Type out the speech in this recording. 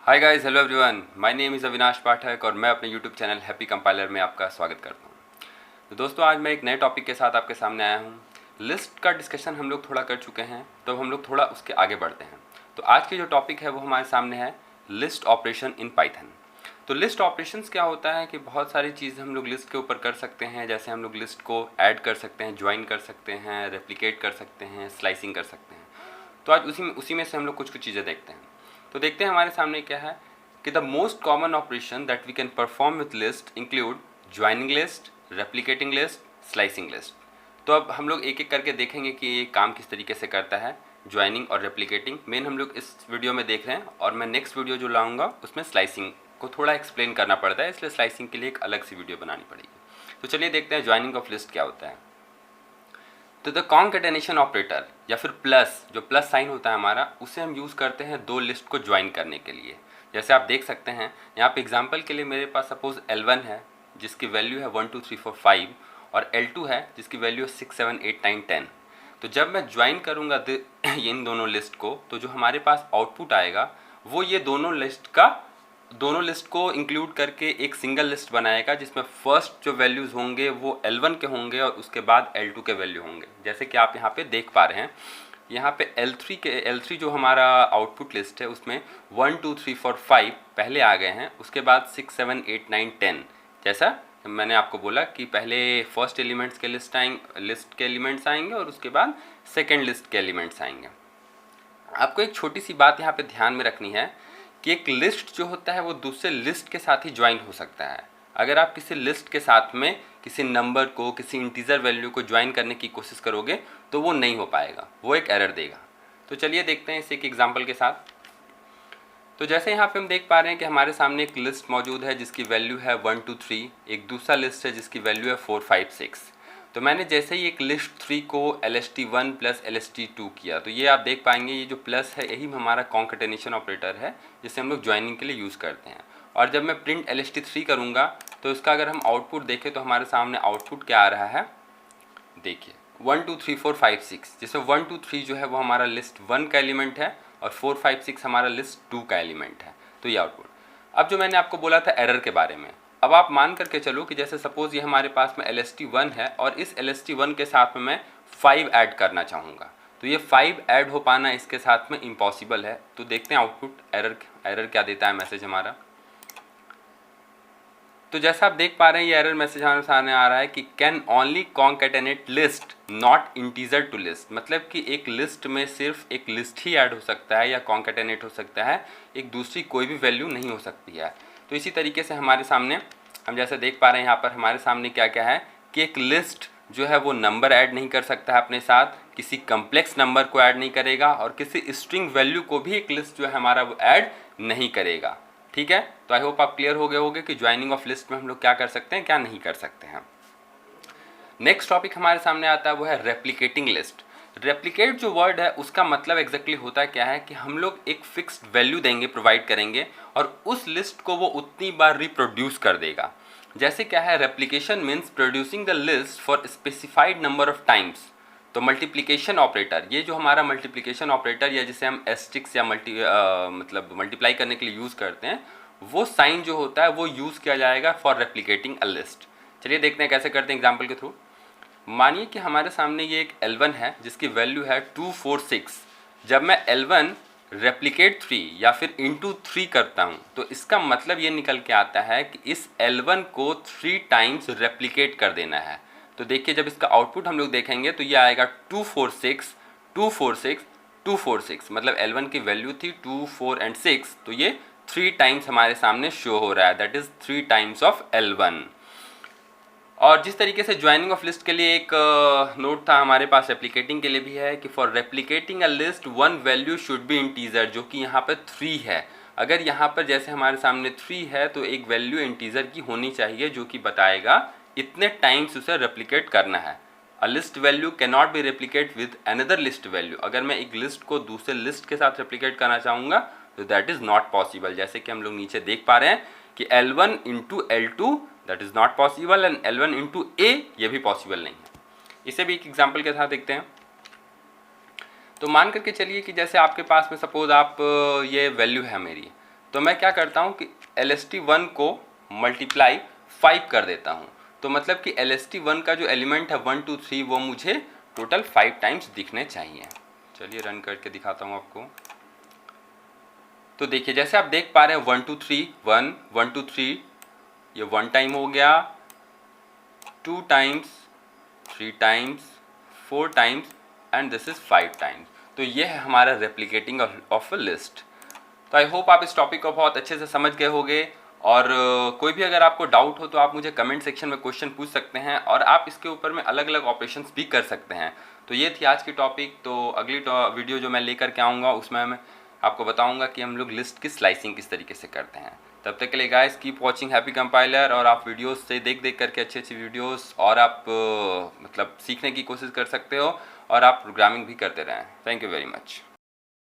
Hi guys, hello everyone. My name is Avinash Pathak और मैं अपने यूट्यूब चैनल हैप्पी कंपाइलर में आपका स्वागत करता हूँ। तो दोस्तों, आज मैं एक नए टॉपिक के साथ आपके सामने आया हूँ। लिस्ट का डिस्कशन हम लोग थोड़ा कर चुके हैं, तो हम लोग थोड़ा उसके आगे बढ़ते हैं। तो आज की जो टॉपिक है वो हमारे सामने है लिस्ट ऑपरेशन इन पाइथन। तो लिस्ट ऑपरेशंस क्या होता है कि बहुत सारी चीज़ हम लोग लिस्ट के ऊपर कर सकते हैं। जैसे हम लोग लिस्ट को ऐड कर सकते हैं, ज्वाइन कर सकते हैं, रेप्लिकेट कर सकते हैं, स्लाइसिंग कर सकते हैं। तो आज उसी में से हम लोग कुछ कुछ चीज़ें देखते हैं। तो देखते हैं हमारे सामने क्या है कि the most common operation that we can perform with list include joining list, replicating list, slicing list. तो अब हम लोग एक एक करके देखेंगे कि ये काम किस तरीके से करता है। ज्वाइनिंग और रेप्लिकेटिंग मेन हम लोग इस वीडियो में देख रहे हैं, और मैं नेक्स्ट वीडियो जो लाऊंगा उसमें स्लाइसिंग को थोड़ा एक्सप्लेन करना पड़ता है, इसलिए स्लाइसिंग के लिए एक अलग सी वीडियो बनानी पड़ेगी। तो चलिए देखते हैं ज्वाइनिंग ऑफ लिस्ट क्या होता है। तो द कॉन्केटेनेशन ऑपरेटर या फिर प्लस, जो प्लस साइन होता है हमारा, उसे हम यूज़ करते हैं दो लिस्ट को ज्वाइन करने के लिए। जैसे आप देख सकते हैं यहाँ पे एग्जांपल के लिए मेरे पास सपोज L1 है जिसकी वैल्यू है 1 2 3 4 5, और L2 है जिसकी वैल्यू है 6 7 8 9 10। तो जब मैं ज्वाइन करूँगा इन दोनों लिस्ट को, तो जो हमारे पास आउटपुट आएगा वो ये दोनों लिस्ट को इंक्लूड करके एक सिंगल लिस्ट बनाएगा, जिसमें फर्स्ट जो वैल्यूज़ होंगे वो L1 के होंगे और उसके बाद L2 के वैल्यू होंगे। जैसे कि आप यहाँ पे देख पा रहे हैं, यहाँ पे L3 जो हमारा आउटपुट लिस्ट है उसमें 1 2 3 4 5 पहले आ गए हैं, उसके बाद 6 7 8 9 10। जैसा मैंने आपको बोला कि पहले फर्स्ट एलिमेंट्स के लिस्ट के एलिमेंट्स आएंगे और उसके बाद सेकेंड लिस्ट के एलिमेंट्स आएंगे। आपको एक छोटी सी बात यहाँ पे ध्यान में रखनी है कि एक लिस्ट जो होता है वो दूसरे लिस्ट के साथ ही ज्वाइन हो सकता है। अगर आप किसी लिस्ट के साथ में किसी नंबर को, किसी इंटीजर वैल्यू को ज्वाइन करने की कोशिश करोगे तो वो नहीं हो पाएगा, वो एक एरर देगा। तो चलिए देखते हैं इसे एक एग्जांपल के साथ। तो जैसे यहाँ पे हम देख पा रहे हैं कि हमारे सामने एक लिस्ट मौजूद है जिसकी वैल्यू है 1 2 3, एक दूसरा लिस्ट है जिसकी वैल्यू है 4 5 6। तो मैंने जैसे ही एक लिस्ट 3 को LST1 प्लस LST2 किया, तो ये आप देख पाएंगे ये जो प्लस है यही हमारा कॉन्केटेनेशन ऑपरेटर है जिसे हम लोग ज्वाइनिंग के लिए यूज़ करते हैं। और जब मैं प्रिंट LST3 करूँगा तो इसका अगर हम आउटपुट देखें तो हमारे सामने आउटपुट क्या आ रहा है, देखिए 1 2 3 4 5 6, जिसमें 1 2 3 जो है वो हमारा लिस्ट 1 का एलिमेंट है और 4 5 6 हमारा लिस्ट 2 का एलिमेंट है। तो ये आउटपुट। अब जो मैंने आपको बोला था एरर के बारे में, अब आप मान करके चलो कि जैसे सपोज ये हमारे पास में LST1 है और इस LST1 के साथ में मैं 5 ऐड करना चाहूँगा, तो ये 5 ऐड हो पाना इसके साथ में इम्पॉसिबल है। तो देखते हैं आउटपुट एरर क्या देता है मैसेज हमारा। तो जैसा आप देख पा रहे हैं ये एरर मैसेज हमारे सामने आ रहा है कि can only concatenate list not integer to list. मतलब कि एक लिस्ट में सिर्फ एक लिस्ट ही ऐड हो सकता है या कॉन्केटेनेट हो सकता है, एक दूसरी कोई भी वैल्यू नहीं हो सकती है। तो इसी तरीके से हमारे सामने हम जैसे देख पा रहे हैं यहाँ पर हमारे सामने क्या क्या है कि एक लिस्ट जो है वो नंबर ऐड नहीं कर सकता है अपने साथ, किसी कम्प्लेक्स नंबर को ऐड नहीं करेगा, और किसी स्ट्रिंग वैल्यू को भी एक लिस्ट जो है हमारा वो ऐड नहीं करेगा। ठीक है, तो आई होप आप क्लियर हो गए होंगे कि ज्वाइनिंग ऑफ लिस्ट में हम लोग क्या कर सकते हैं, क्या नहीं कर सकते हैं। नेक्स्ट टॉपिक हमारे सामने आता है वो है रेप्लिकेटिंग लिस्ट। रेप्लिकेट जो वर्ड है उसका मतलब एग्जैक्टली होता क्या है कि हम लोग एक फिक्स्ड वैल्यू देंगे, प्रोवाइड करेंगे, और उस लिस्ट को वो उतनी बार रिप्रोड्यूस कर देगा। जैसे क्या है, replication means producing the list for specified number of times. तो मल्टीप्लिकेशन ऑपरेटर, ये जो हमारा मल्टीप्लिकेशन ऑपरेटर या जिसे हम एस्ट्रिक्स या मतलब मल्टीप्लाई करने के लिए यूज़ करते हैं, वो साइन जो होता है वो यूज़ किया जाएगा फॉर रेप्लिकेटिंग अ लिस्ट। चलिए देखते हैं कैसे करते हैं एग्जाम्पल के थ्रू। मानिए कि हमारे सामने ये एक L1 है जिसकी वैल्यू है 2 4 6। जब मैं L1 रेप्लिकेट 3 या फिर इंटू 3 करता हूँ तो इसका मतलब ये निकल के आता है कि इस L1 को 3 टाइम्स रेप्लिकेट कर देना है। तो देखिए जब इसका आउटपुट हम लोग देखेंगे तो ये आएगा 2 4 6 2 4 6 2 4 6। मतलब L1 की वैल्यू थी 2 4 एंड 6, तो ये 3 टाइम्स हमारे सामने शो हो रहा है, that is 3 times of L1। और जिस तरीके से ज्वाइनिंग ऑफ लिस्ट के लिए एक नोट था हमारे पास, रेप्लिकेटिंग के लिए भी है कि for replicating a list one value should be integer, जो कि यहाँ पर 3 है। अगर यहाँ पर जैसे हमारे सामने 3 है तो एक वैल्यू इंटीजर की होनी चाहिए जो कि बताएगा इतने टाइम्स उसे रेप्लिकेट करना है। A least value can not be replicate with another least value. अगर मैं एक लिस्ट को दूसरे लिस्ट के साथ रेप्लिकेट करना चाहूँगा तो दैट इज़ नॉट पॉसिबल। जैसे कि हम लोग नीचे देख पा रहे हैं कि L1 into L2 that is not possible, and L1 into A ये भी पॉसिबल नहीं है। इसे भी एक एग्जाम्पल के साथ देखते हैं। तो मान करके चलिए कि जैसे आपके पास में सपोज आप ये वैल्यू है मेरी, तो मैं क्या करता हूँ कि LST1 को मल्टीप्लाई 5 कर देता हूँ। तो मतलब कि LST1 का जो एलिमेंट है 1 2 3 वो मुझे टोटल 5 टाइम्स दिखने चाहिए। चलिए रन करके दिखाता हूँ आपको। तो देखिए जैसे आप देख पा रहे हैं 1 2 3 1 1 2 3 ये 1 टाइम हो गया, 2 times, 3 times, 4 times and this is 5 times. तो ये है हमारा रेप्लिकेटिंग ऑफ अ लिस्ट। तो आई होप आप इस टॉपिक को बहुत अच्छे से समझ गए होंगे। और कोई भी अगर आपको डाउट हो तो आप मुझे कमेंट सेक्शन में क्वेश्चन पूछ सकते हैं और आप इसके ऊपर में अलग अलग ऑपरेशंस भी कर सकते हैं। तो ये थी आज की टॉपिक। तो अगली वीडियो जो मैं लेकर के आऊँगा उसमें मैं आपको बताऊंगा कि हम लोग लिस्ट की स्लाइसिंग किस तरीके से करते हैं। तब तक के लिए guys keep watching happy compiler. और आप वीडियोस से देख देख करके अच्छी अच्छी वीडियोस और आप मतलब सीखने की कोशिश कर सकते हो और आप प्रोग्रामिंग भी करते रहें। Thank you very much.